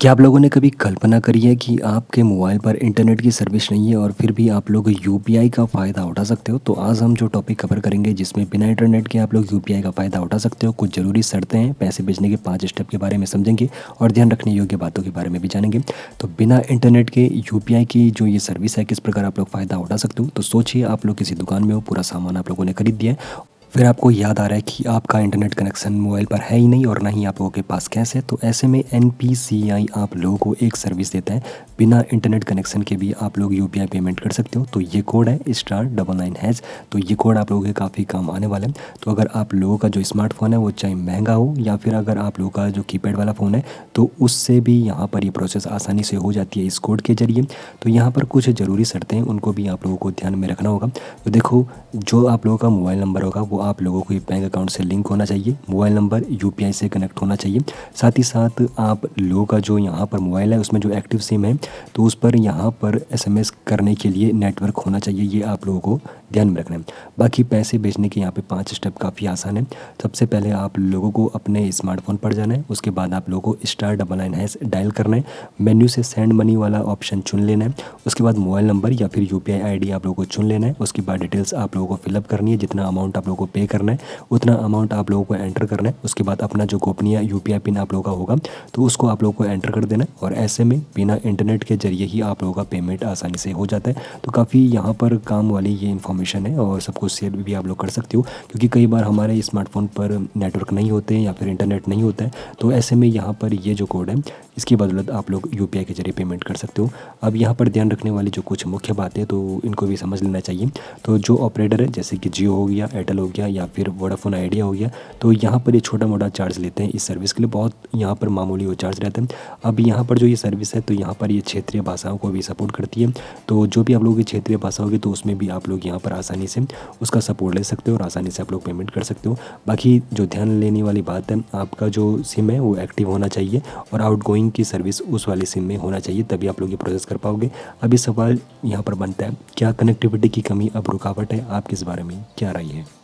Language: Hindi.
क्या आप लोगों ने कभी कल्पना करी है कि आपके मोबाइल पर इंटरनेट की सर्विस नहीं है और फिर भी आप लोग यूपीआई का फ़ायदा उठा सकते हो? तो आज हम जो टॉपिक कवर करेंगे जिसमें बिना इंटरनेट के आप लोग यूपीआई का फ़ायदा उठा सकते हो, कुछ ज़रूरी शर्तें हैं, पैसे भेजने के 5 स्टेप के बारे में समझेंगे और ध्यान रखने योग्य बातों के बारे में भी जानेंगे। तो बिना इंटरनेट के यूपीआई की जो ये सर्विस है, किस प्रकार आप लोग फ़ायदा उठा सकते हो? तो सोचिए, आप लोग किसी दुकान में हो, पूरा सामान आप लोगों ने खरीद दिया है, फिर आपको याद आ रहा है कि आपका इंटरनेट कनेक्शन मोबाइल पर है ही नहीं और ना ही आप लोगों के पास कैश है। तो ऐसे में एनपीसीआई आप लोगों को एक सर्विस देता है, बिना इंटरनेट कनेक्शन के भी आप लोग यूपीआई पेमेंट कर सकते हो। तो ये कोड है *99#। तो ये कोड आप लोगों के काफ़ी काम आने वाला है। तो अगर आप लोगों का जो स्मार्टफोन है वो चाहे महंगा हो या फिर अगर आप लोगों का जो कीपैड वाला फ़ोन है, तो उससे भी यहाँ पर ये प्रोसेस आसानी से हो जाती है इस कोड के ज़रिए। तो यहाँ पर कुछ ज़रूरी शर्तें हैं, उनको भी आप लोगों को ध्यान में रखना होगा। तो देखो, जो आप लोगों का मोबाइल नंबर होगा वो आप लोगों को बैंक अकाउंट से लिंक होना चाहिए, मोबाइल नंबर यूपीआई से कनेक्ट होना चाहिए। साथ ही साथ आप लोगों का जो यहाँ पर मोबाइल है उसमें जो एक्टिव सिम है, तो उस पर यहाँ पर एसएमएस करने के लिए नेटवर्क होना चाहिए। ये आप लोगों को ध्यान में रखना है। बाकी पैसे भेजने के यहाँ पे 5 स्टेप काफ़ी आसान है। सबसे पहले आप लोगों को अपने स्मार्टफोन पर जाना है, उसके बाद आप लोगों को *99# डायल करना है, मेन्यू से सेंड मनी वाला ऑप्शन चुन लेना है, उसके बाद मोबाइल नंबर या फिर यूपीआई आईडी आप लोगों को चुन लेना है, उसके बाद डिटेल्स आप लोगों को फिलअप करनी है, जितना अमाउंट आप लोगों को पे करना है उतना अमाउंट आप लोगों को एंटर करना है। उसके बाद अपना जो गोपनीय यूपीआई पिन आप लोगों का होगा तो उसको आप लोगों को एंटर कर देना है और ऐसे में बिना इंटरनेट के जरिए ही आप लोगों का पेमेंट आसानी से हो जाता है। तो काफ़ी यहाँ पर काम वाली ये इन्फॉर्मेशन है और सबको शेयर भी आप लोग कर सकते हो, क्योंकि कई बार हमारे स्मार्टफोन पर नेटवर्क नहीं होते या फिर इंटरनेट नहीं होता है। तो ऐसे में यहाँ पर ये जो कोड है इसकी बदौलत आप लोग यूपीआई के जरिए पेमेंट कर सकते हो। अब यहाँ पर ध्यान रखने वाली जो कुछ मुख्य बातें तो इनको भी समझ लेना चाहिए। तो जो ऑपरेटर है जैसे कि जियो हो गया, एयरटेल हो गया या फिर वोडाफोन आइडिया हो गया, तो यहाँ पर ये छोटा मोटा चार्ज लेते हैं इस सर्विस के लिए, बहुत यहाँ पर मामूली वो चार्ज रहता है। अब यहाँ पर जो ये सर्विस है तो यहाँ पर ये क्षेत्रीय भाषाओं को भी सपोर्ट करती है। तो जो भी आप लोगों की क्षेत्रीय भाषा होगी तो उसमें भी आप लोग यहाँ पर आसानी से उसका सपोर्ट ले सकते हो और आसानी से आप लोग पेमेंट कर सकते हो। बाकी जो ध्यान लेने वाली बात है, आपका जो सिम है वो एक्टिव होना चाहिए और आउटगोइंग की सर्विस उस वाले सिम में होना चाहिए, तभी आप लोग ये प्रोसेस कर पाओगे। अभी सवाल यहाँ पर बनता है, क्या कनेक्टिविटी की कमी अब रुकावट है? आपकी इस बारे में क्या राय है?